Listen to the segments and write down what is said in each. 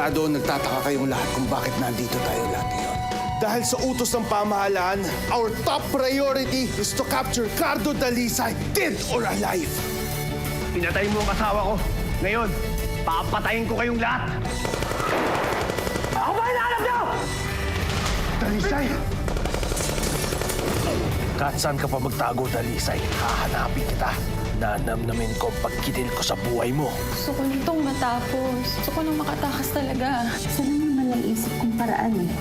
Sigurado nagtataka kayong lahat kung bakit nandito tayo lahat ngayon. Dahil sa utos ng pamahalaan, our top priority is to capture Cardo Dalisay, dead or alive. Pinatay mo ang asawa ko. Ngayon, papatayin ko kayong lahat. Ako ba hinahanap niyo? Dalisay! Kahit saan ka pa magtago, Dalisay, hahanapin kita. Nanamnamin ko ang pagkidil ko sa buhay mo. Gusto ko nitong matapos. Gusto ko nang makatakas talaga. Isa lang naman ang isip kong paraan eh.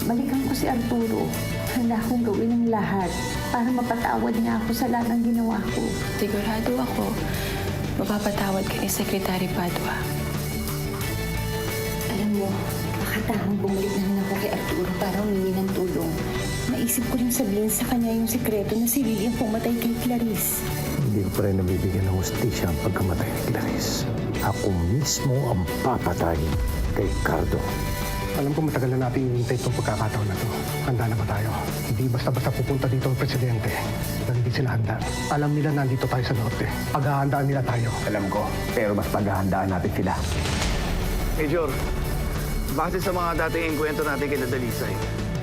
Balikan ko si Arturo. Handa akong gawin ang lahat para mapatawad niya ako sa lahat ng ginawa ko. Sigurado ako, mapapatawad ka ni Secretary Padua. Alam mo, makatahang bumalik na rin ako kay Arturo para humingi ng tulong. Naisip ko rin sabihin sa kanya yung sikreto na si Lily ang pumatay kay Clarice. Hindi ko pa rin nabibigyan ng hustisya ang pagkamatay ni Clarice. Ako mismo ang papatay kay Cardo. Alam ko matagal na natin hinihintay itong pagkakataon na to. Handa na ba tayo? Hindi basta-basta pupunta dito ang presidente na hindi sila handa. Alam nila nandito tayo sa norte. Paghahandaan nila tayo. Alam ko, pero mas paghahandaan natin sila. Major, bakit sa mga dating engkwento natin kay Dalisay?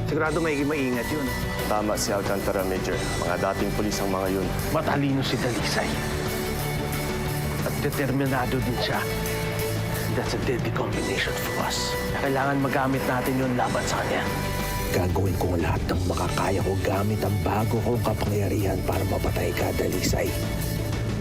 Sigurado may maingat yun. Tama si Alcantara, Major. Mga dating pulis ang mga yun. Matalino si Dalisay. At determinado din siya. That's a deadly combination for us. Kailangan magamit natin yun laban sa kanya. Gagawin ko ang lahat ng makakaya ko gamit ang bago kong kapangyarihan para mapatay ka, Dalisay.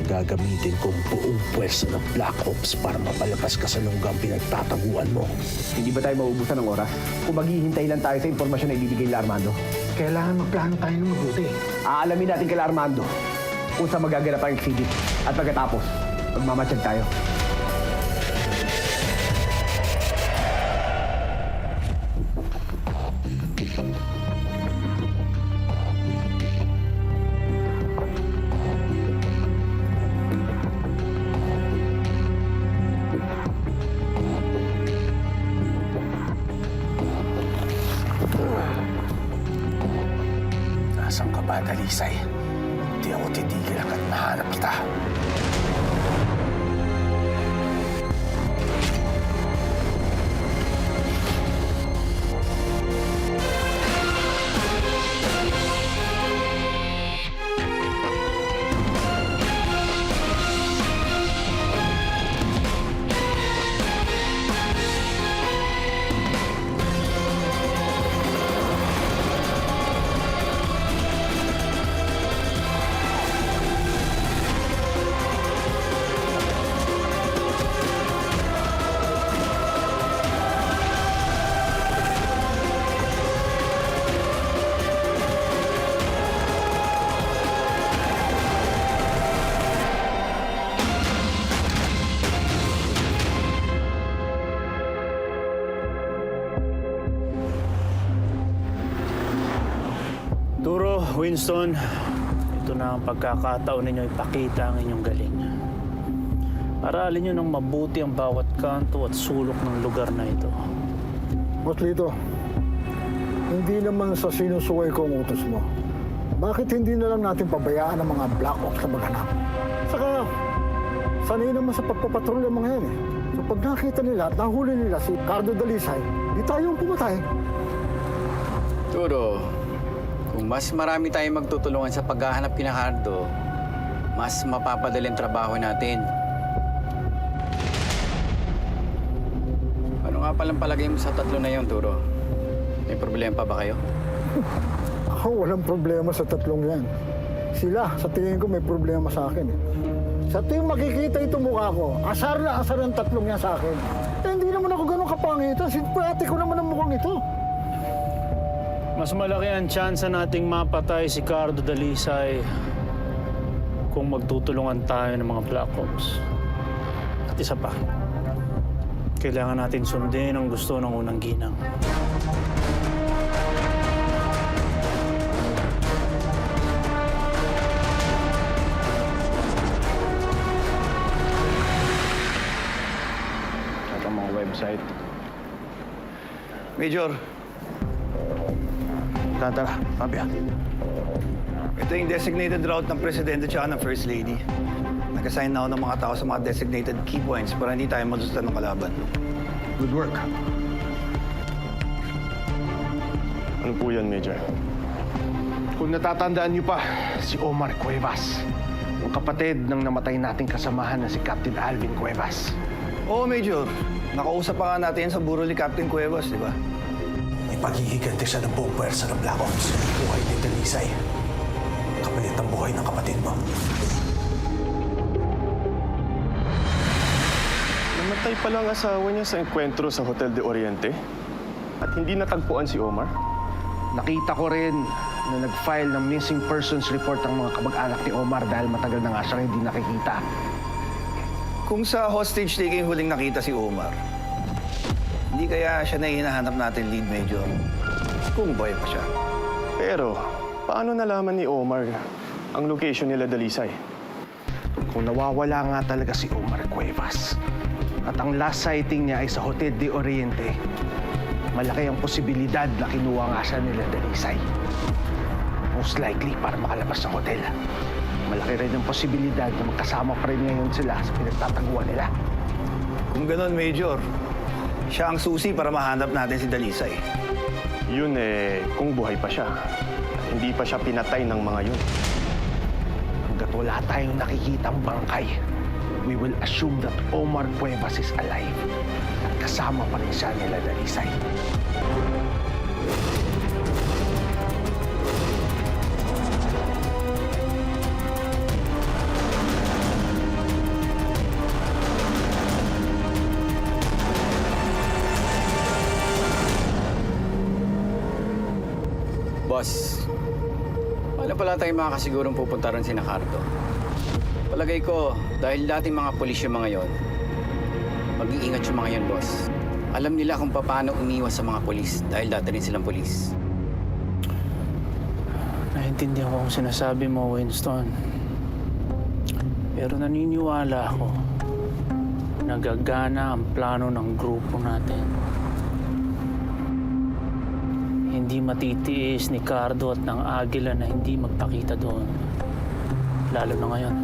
Gagamitin kong buong pwersa ng Black Ops para mapalabas ka sa lunggang pinagtataguan mo. Hindi ba tayo mauubusan ng oras? Kung maghihintay lang tayo sa impormasyon na ibibigay nila Armando. Kailangan magplano tayo ng mabuti. Aalamin natin kay Armando kung saan magaganap ang exhibit. At pagkatapos, magmamatsyag tayo. Nasaan ka ba, Dalisay? Hindi ako titigil hanggat mahanap kita. Turo, Winston, ito na ang pagkakataon ninyo ipakita ang inyong galing. Aralin nyo ng mabuti ang bawat kanto at sulok ng lugar na ito. Boss Lito, hindi naman sa sinusuway ko ang utos mo. Bakit hindi na lang natin pabayaan ang mga Black Ops na maghanap? Saka, sanay naman sa pagpapatrolya mga yan eh. So pag nakita nila at nahuli nila si Cardo Dalisay, di tayo ang pumatay. Turo, kung mas marami tayong magtutulungan sa paghahanap kina Cardo, mas mapapadali ang trabaho natin. Ano nga palang palagay mo sa tatlo na yun, Turo? May problema pa ba kayo? Ako, walang problema sa tatlong yan. Sila, sa tingin ko may problema sa akin eh. Sa tuwing makikita itong mukha ko, asar na asar ang tatlong yan sa akin. Eh, hindi naman ako ganun kapangitan. Simpati ko naman ang mukhang ito. Mas malaki ang tsansa nating mapatay si Cardo Dalisay kung magtutulungan tayo ng mga Black Ops. At isa pa, kailangan natin sundin ang gusto ng unang ginang. At ang mga website. Major, Tara, Fabia. Ito yung designated route ng Presidente tsaka ng First Lady. Nag-assign na ako ng mga tao sa mga designated key points para hindi tayo madusta ng kalaban. Good work. Ano po yan, Major? Kung natatandaan niyo pa, si Omar Cuevas. Yung kapatid ng namatay nating kasamahan na si Captain Alvin Cuevas. Oo, Major. Nakausap pa nga natin sa buro ni Captain Cuevas, di ba? Ipaghihiganti siya ng buong pwersa ng Black Ops. Buhay ni Dalisay. Kapalit ang buhay ng kapatid mo. Namatay pala ang asawa niya sa enkwentro sa Hotel de Oriente? At hindi natagpuan si Omar? Nakita ko rin na nag-file ng missing persons report ang mga kamag-anak ni Omar dahil matagal na nga siyang hindi nakikita. Kung sa hostage taking huling nakita si Omar, hindi kaya siya na hinahanap natin lead, Major? Kung buhay pa siya. Pero, paano nalaman ni Omar ang location nila Dalisay? Kung nawawala nga talaga si Omar Cuevas at ang last sighting niya ay sa Hotel de Oriente, malaki ang posibilidad na kinuha nga siya nila Dalisay. Most likely para makalabas ng hotel. Malaki rin ang posibilidad na magkasama pa rin ngayon sila sa pinagtataguan nila. Kung ganon, Major, siya ang susi para mahanap natin si Dalisay. Yun kung buhay pa siya. At hindi pa siya pinatay ng mga yun. Hanggat wala tayong nakikitang bangkay, we will assume that Omar Cuevas is alive at kasama pa rin siya nila Dalisay. Boss, wala pala tayong makakasigurong pupunta rin si Ricardo. Palagay ko, dahil dating mga pulis yung mga yon, mag-iingat yung mga yon, boss. Alam nila kung paano umiwas sa mga pulis dahil dati rin silang pulis. Naintindihan ko kung sinasabi mo, Winston. Pero naniniwala ako na gagana ang plano ng grupo natin. Hindi matitiis ni Cardo at ng Aguila na hindi magpakita doon. Lalo na ngayon.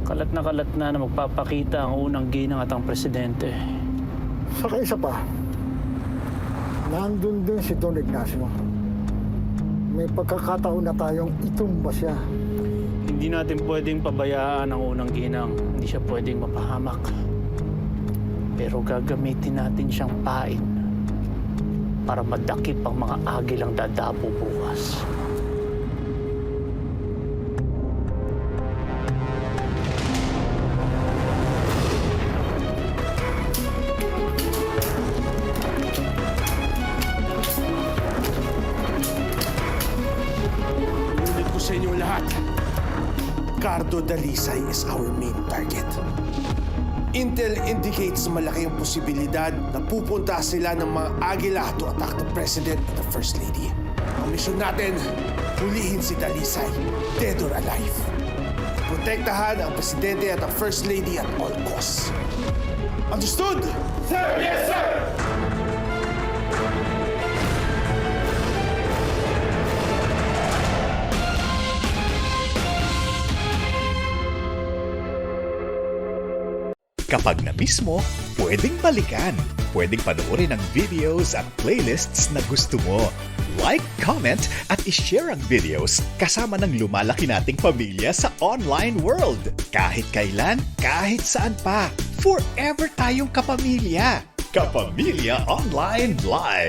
Kalat na magpapakita ang unang ginang at ang presidente. Saka isa pa, nandun din si Don Ignacio. May pagkakataon na tayong itumba siya. Hindi natin pwedeng pabayaan ang unang ginang. Hindi siya pwedeng mapahamak. Pero gagamitin natin siyang pain para madakip ang mga agilang dadapo bukas. Ulit ko sa inyo lahat. Cardo Dalisay is our main target. Intel indicates malaki ang posibilidad na pupunta sila ng mga Agila to attack the President and the First Lady. Ang misyon natin, hulihin si Dalisay, dead or alive. Protektahan ang Presidente at ang First Lady at all costs. Understood? Sir! Yes, sir! Kapag na-miss mo, pwedeng balikan. Pwedeng panoorin ang videos at playlists na gusto mo. Like, comment, at ishare ang videos kasama ng lumalaki nating pamilya sa online world. Kahit kailan, kahit saan pa. Forever tayong kapamilya. Kapamilya Online Live.